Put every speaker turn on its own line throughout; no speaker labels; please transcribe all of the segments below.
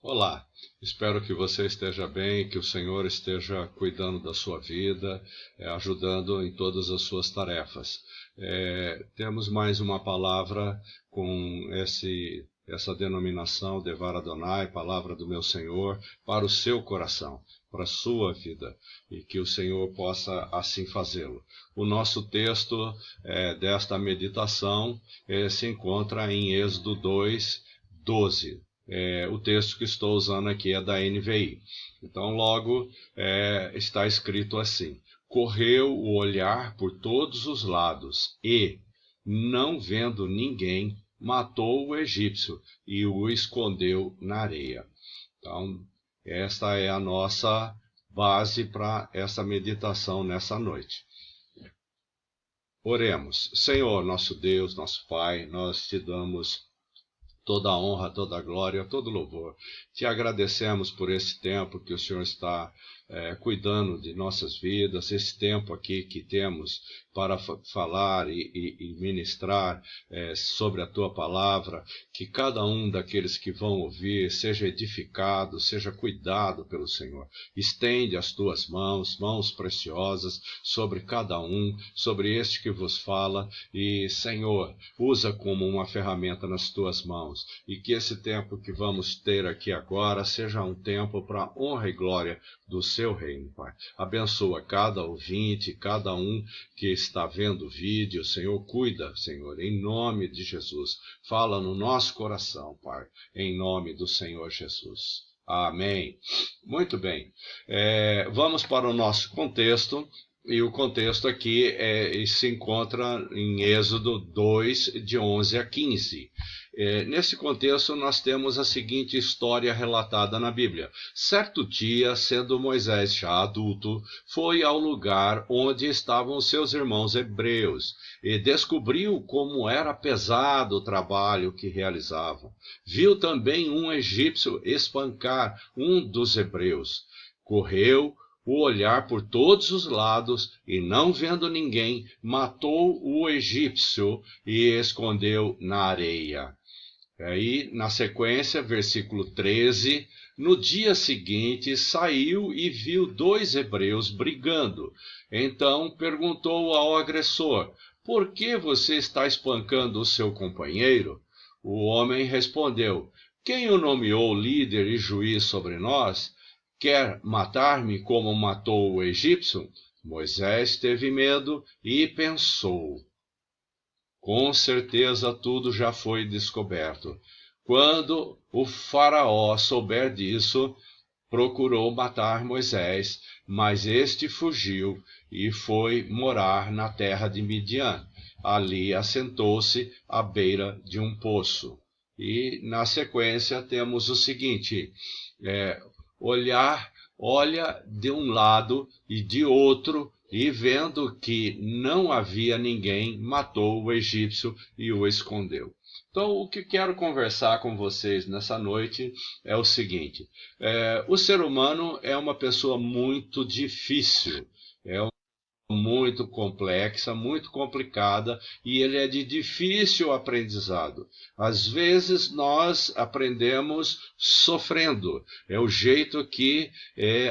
Olá, espero que você esteja bem, que o Senhor esteja cuidando da sua vida, ajudando em todas as suas tarefas. Temos mais uma palavra com essa denominação, Devar Adonai, palavra do meu Senhor, para o seu coração, para a sua vida, e que o Senhor possa assim fazê-lo. O nosso texto desta meditação se encontra em Êxodo 2, 12. O texto que estou usando aqui é da NVI. Então, logo está escrito assim: correu o olhar por todos os lados e, não vendo ninguém, matou o egípcio e o escondeu na areia. Então, esta é a nossa base para essa meditação nessa noite. Oremos. Senhor, nosso Deus, nosso Pai, nós te damos toda a honra, toda a glória, todo o louvor. Te agradecemos por esse tempo que o Senhor está cuidando de nossas vidas, esse tempo aqui que temos para falar e ministrar sobre a Tua palavra, que cada um daqueles que vão ouvir seja edificado, seja cuidado pelo Senhor. Estende as Tuas mãos, mãos preciosas, sobre cada um, sobre este que vos fala, e, Senhor, usa como uma ferramenta nas Tuas mãos, e que esse tempo que vamos ter aqui agora seja um tempo para a honra e glória do Seu reino, Pai. Abençoa cada ouvinte, cada um que está vendo o vídeo, Senhor, cuida, Senhor, em nome de Jesus. Fala no nosso coração, Pai, em nome do Senhor Jesus. Amém. Muito bem. Vamos para o nosso contexto. E o contexto aqui se encontra em Êxodo 2, de 11 a 15. Nesse contexto, nós temos a seguinte história relatada na Bíblia. Certo dia, sendo Moisés já adulto, foi ao lugar onde estavam seus irmãos hebreus e descobriu como era pesado o trabalho que realizavam. Viu também um egípcio espancar um dos hebreus. Correu o olhar por todos os lados, e não vendo ninguém, matou o egípcio e escondeu na areia. Aí, na sequência, versículo 13, no dia seguinte saiu e viu dois hebreus brigando. Então perguntou ao agressor: por que você está espancando o seu companheiro? O homem respondeu: quem o nomeou líder e juiz sobre nós? Quer matar-me como matou o egípcio? Moisés teve medo e pensou: com certeza tudo já foi descoberto. Quando o faraó souber disso, procurou matar Moisés, mas este fugiu e foi morar na terra de Midian. Ali assentou-se à beira de um poço. E na sequência temos o seguinte: olha de um lado e de outro, e vendo que não havia ninguém, matou o egípcio e o escondeu. Então, o que quero conversar com vocês nessa noite é o seguinte: o ser humano é uma pessoa muito difícil, muito complexa, muito complicada, e ele é de difícil aprendizado. Às vezes nós aprendemos sofrendo, é o jeito que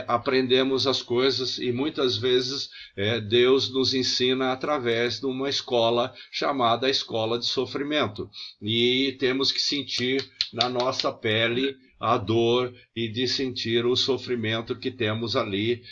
aprendemos as coisas, e muitas vezes Deus nos ensina através de uma escola chamada escola de sofrimento, e temos que sentir na nossa pele a dor e de sentir o sofrimento que temos ali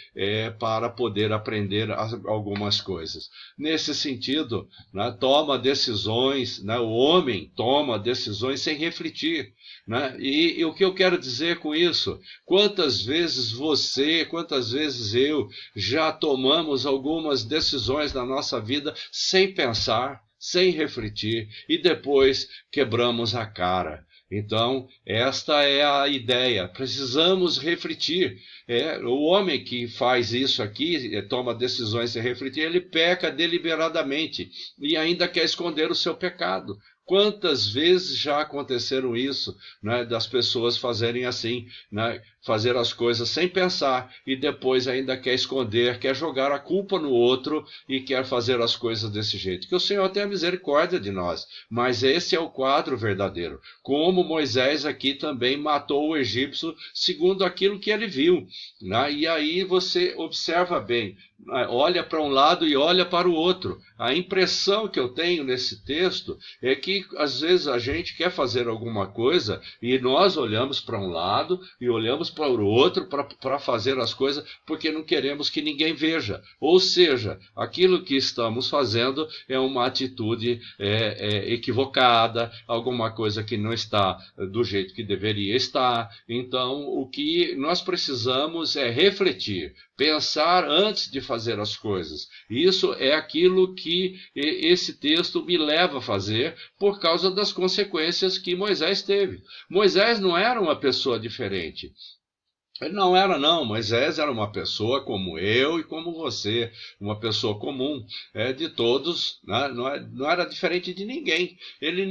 para poder aprender algumas coisas. Nesse sentido, né, toma decisões, né, o homem toma decisões sem refletir. Né? E o que eu quero dizer com isso? Quantas vezes você, quantas vezes eu já tomamos algumas decisões na nossa vida sem pensar, sem refletir, e depois quebramos a cara. Então, esta é a ideia. Precisamos refletir. O homem que faz isso aqui, toma decisões sem refletir, ele peca deliberadamente e ainda quer esconder o seu pecado. Quantas vezes já aconteceram isso, né, das pessoas fazerem assim, né, fazer as coisas sem pensar e depois ainda quer esconder, quer jogar a culpa no outro e quer fazer as coisas desse jeito. Que o Senhor tenha misericórdia de nós, mas esse é o quadro verdadeiro. Como Moisés aqui também matou o egípcio segundo aquilo que ele viu, né? E aí você observa bem, olha para um lado e olha para o outro. A impressão que eu tenho nesse texto é que às vezes a gente quer fazer alguma coisa e nós olhamos para um lado e olhamos para o outro para fazer as coisas porque não queremos que ninguém veja. Ou seja, aquilo que estamos fazendo é uma atitude equivocada, alguma coisa que não está do jeito que deveria estar. Então, o que nós precisamos é refletir, pensar antes de fazer as coisas. Isso é aquilo que esse texto me leva a fazer por causa das consequências que Moisés teve. Moisés não era uma pessoa diferente. Ele não era, não. Moisés era uma pessoa como eu e como você, uma pessoa comum, de todos, né? Não era diferente de ninguém. Ele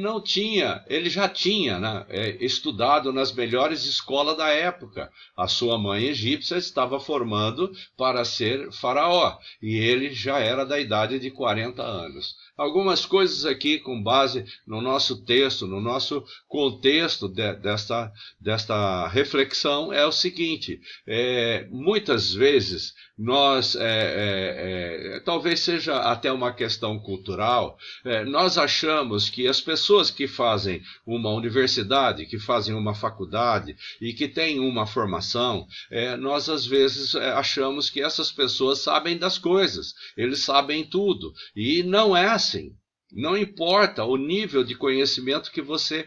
já tinha, né, estudado nas melhores escolas da época. A sua mãe egípcia estava formando para ser faraó e ele já era da idade de 40 anos. Algumas coisas aqui com base no nosso texto, no nosso contexto desta reflexão é o seguinte: muitas vezes nós, talvez seja até uma questão cultural, nós achamos que as pessoas que fazem uma universidade, que fazem uma faculdade e que têm uma formação, nós às vezes achamos que essas pessoas sabem das coisas, eles sabem tudo, e não é assim. Não importa o nível de conhecimento que você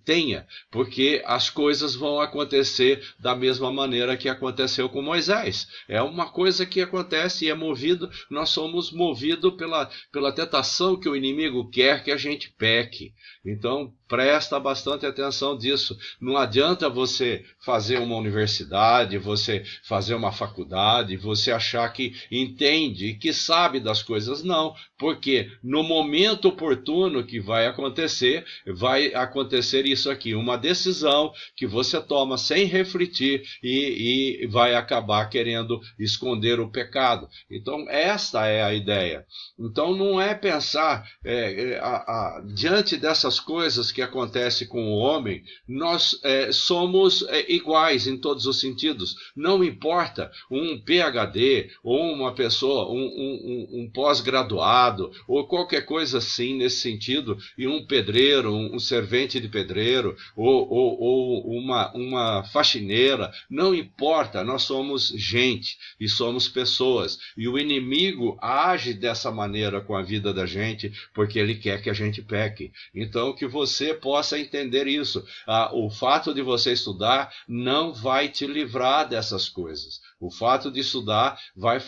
tenha, porque as coisas vão acontecer da mesma maneira que aconteceu com Moisés. É uma coisa que acontece e é movido, nós somos movidos pela tentação que o inimigo quer que a gente peque. Então, presta bastante atenção disso. Não adianta você fazer uma universidade, você fazer uma faculdade, você achar que entende e que sabe das coisas. Não, porque no momento oportuno que vai acontecer isso aqui, uma decisão que você toma sem refletir e vai acabar querendo esconder o pecado. Então, esta é a ideia. Então, não é pensar, diante dessas coisas que acontecem com o homem, nós somos iguais em todos os sentidos. Não importa um PhD ou uma pessoa, um pós-graduado ou qualquer coisa assim nesse sentido, e um pedreiro, um servente de pedreiro ou uma faxineira, não importa, nós somos gente e somos pessoas, e o inimigo age dessa maneira com a vida da gente porque ele quer que a gente peque. Então, que você possa entender isso. O fato de você estudar não vai te livrar dessas coisas. O fato de estudar vai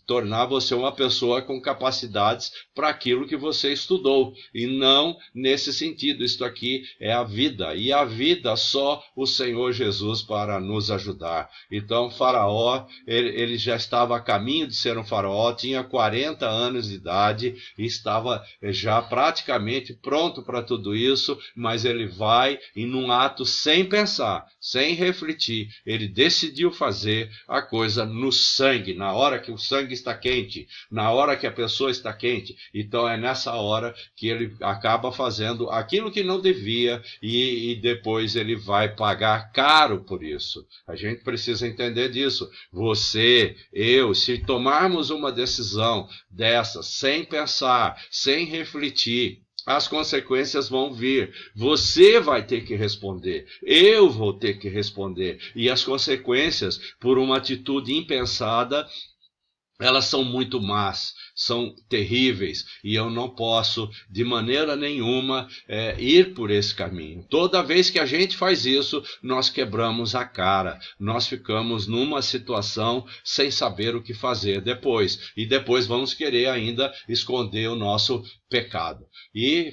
tornar você uma pessoa com capacidades para aquilo que você estudou, e não nesse sentido. Isto aqui é a vida, e a vida só o Senhor Jesus para nos ajudar. Então, Faraó, ele já estava a caminho de ser um faraó, tinha 40 anos de idade, e estava já praticamente pronto para tudo isso, mas ele vai em um ato sem pensar, sem refletir, ele decidiu fazer a coisa no sangue, na hora que o sangue está quente, na hora que a pessoa está quente. Então é nessa hora que ele acaba fazendo aquilo que não devia e depois ele vai pagar caro por isso. A gente precisa entender disso. Você, eu, se tomarmos uma decisão dessa sem pensar, sem refletir, as consequências vão vir. Você vai ter que responder. Eu vou ter que responder. E as consequências, por uma atitude impensada, elas são muito más, são terríveis, e eu não posso, de maneira nenhuma, ir por esse caminho. Toda vez que a gente faz isso, nós quebramos a cara, nós ficamos numa situação sem saber o que fazer depois, e depois vamos querer ainda esconder o nosso pecado.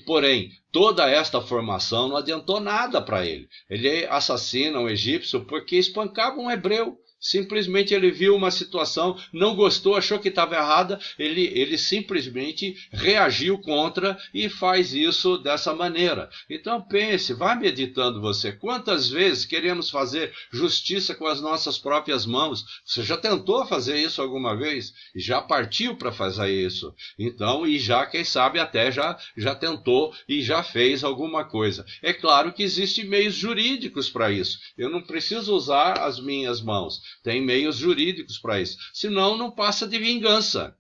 Porém, toda esta formação não adiantou nada para ele. Ele assassina um egípcio porque espancava um hebreu. Simplesmente ele viu uma situação, não gostou, achou que estava errada, ele simplesmente reagiu contra e faz isso dessa maneira. Então pense, vá meditando você. Quantas vezes queremos fazer justiça com as nossas próprias mãos? Você já tentou fazer isso alguma vez? Já partiu para fazer isso? Então, e já, quem sabe, até já tentou e já fez alguma coisa. É claro que existem meios jurídicos para isso. Eu não preciso usar as minhas mãos. Tem meios jurídicos para isso. Senão, não passa de vingança.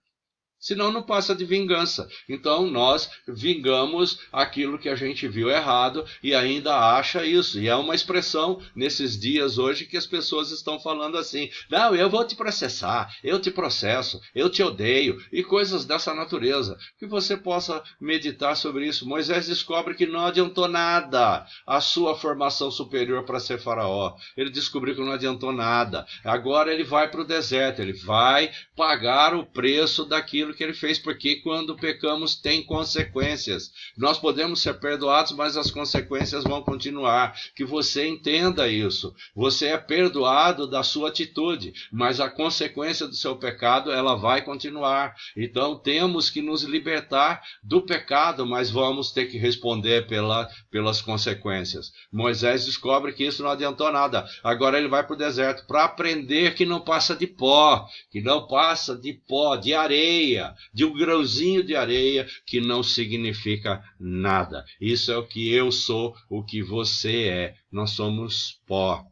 Então, nós vingamos aquilo que a gente viu errado e ainda acha isso. E é uma expressão nesses dias hoje que as pessoas estão falando assim: não, eu vou te processar, eu te processo, eu te odeio, e coisas dessa natureza. Que você possa meditar sobre isso. Moisés descobre que não adiantou nada a sua formação superior para ser faraó. Ele descobriu que não adiantou nada. Agora ele vai para o deserto, ele vai pagar o preço daquilo que ele fez, porque quando pecamos tem consequências. Nós podemos ser perdoados, mas as consequências vão continuar. Que você entenda isso. Você é perdoado da sua atitude, mas a consequência do seu pecado, ela vai continuar. Então temos que nos libertar do pecado, mas vamos ter que responder pelas consequências. Moisés descobre que isso não adiantou nada. Agora ele vai para o deserto para aprender que não passa de pó, de areia, de um grãozinho de areia que não significa nada. Isso é o que eu sou, o que você é. Nós somos pó.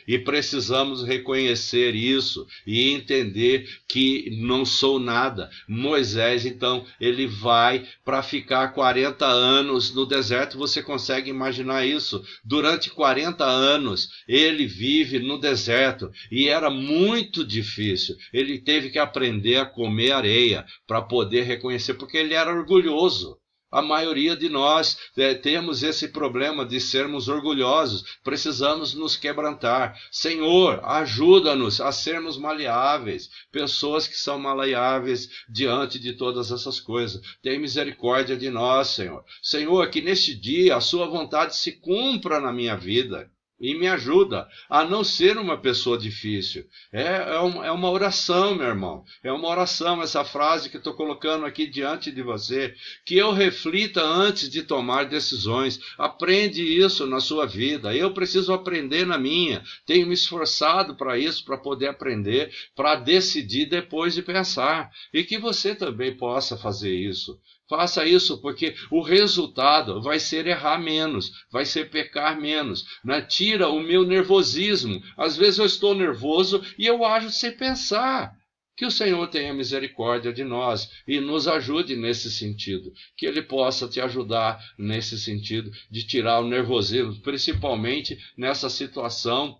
E precisamos reconhecer isso e entender que não sou nada. Moisés, então, ele vai para ficar 40 anos no deserto. Você consegue imaginar isso? Durante 40 anos, ele vive no deserto e era muito difícil. Ele teve que aprender a comer areia para poder reconhecer, porque ele era orgulhoso. A maioria de nós temos esse problema de sermos orgulhosos. Precisamos nos quebrantar. Senhor, ajuda-nos a sermos maleáveis. Pessoas que são maleáveis diante de todas essas coisas. Tem misericórdia de nós, Senhor. Senhor, que neste dia a sua vontade se cumpra na minha vida. E me ajuda a não ser uma pessoa difícil. É uma oração, meu irmão. É uma oração essa frase que estou colocando aqui diante de você. Que eu reflita antes de tomar decisões. Aprende isso na sua vida. Eu preciso aprender na minha. Tenho me esforçado para isso, para poder aprender, para decidir depois de pensar. E que você também possa fazer isso. Faça isso, porque o resultado vai ser errar menos, vai ser pecar menos. Né? Tira o meu nervosismo. Às vezes eu estou nervoso e eu ajo sem pensar. Que o Senhor tenha misericórdia de nós e nos ajude nesse sentido. Que Ele possa te ajudar nesse sentido de tirar o nervosismo, principalmente nessa situação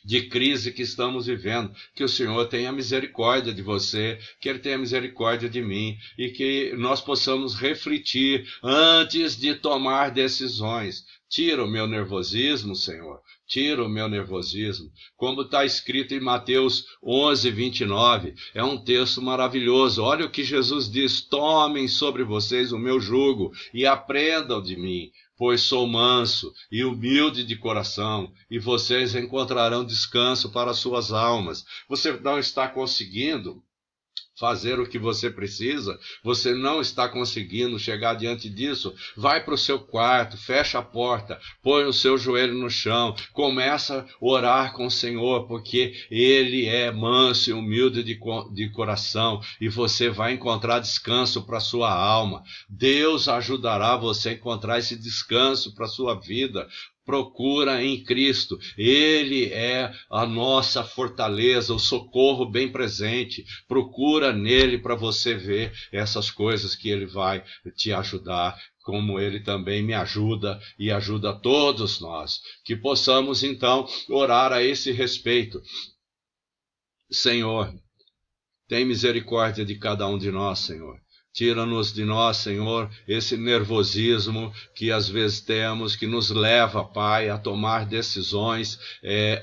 de crise que estamos vivendo. Que o Senhor tenha misericórdia de você, que Ele tenha misericórdia de mim e que nós possamos refletir antes de tomar decisões. Tira o meu nervosismo, Senhor. Tira o meu nervosismo. Como está escrito em Mateus 11, 29. É um texto maravilhoso. Olha o que Jesus diz: tomem sobre vocês o meu jugo e aprendam de mim, pois sou manso e humilde de coração, e vocês encontrarão descanso para suas almas. Você não está conseguindo fazer o que você precisa, você não está conseguindo chegar diante disso, vai para o seu quarto, fecha a porta, põe o seu joelho no chão, começa a orar com o Senhor, porque Ele é manso e humilde de coração, e você vai encontrar descanso para a sua alma. Deus ajudará você a encontrar esse descanso para a sua vida. Procura em Cristo. Ele é a nossa fortaleza, o socorro bem presente. Procura nele para você ver essas coisas que ele vai te ajudar, como ele também me ajuda e ajuda todos nós. Que possamos então orar a esse respeito. Senhor, tem misericórdia de cada um de nós, Senhor. Tira-nos de nós, Senhor, esse nervosismo que às vezes temos, que nos leva, Pai, a tomar decisões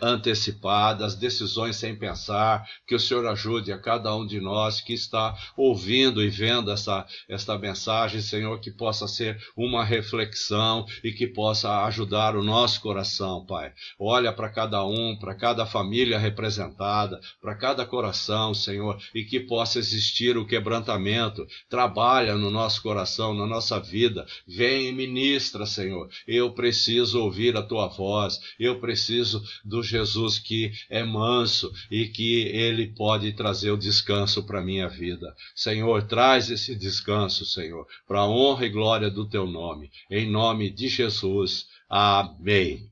antecipadas, decisões sem pensar. Que o Senhor ajude a cada um de nós que está ouvindo e vendo esta mensagem, Senhor, que possa ser uma reflexão e que possa ajudar o nosso coração, Pai. Olha para cada um, para cada família representada, para cada coração, Senhor, e que possa existir o quebrantamento. Trabalha no nosso coração, na nossa vida. Vem e ministra, Senhor. Eu preciso ouvir a tua voz. Eu preciso do Jesus que é manso e que ele pode trazer o descanso para a minha vida. Senhor, traz esse descanso, Senhor, para a honra e glória do teu nome. Em nome de Jesus. Amém.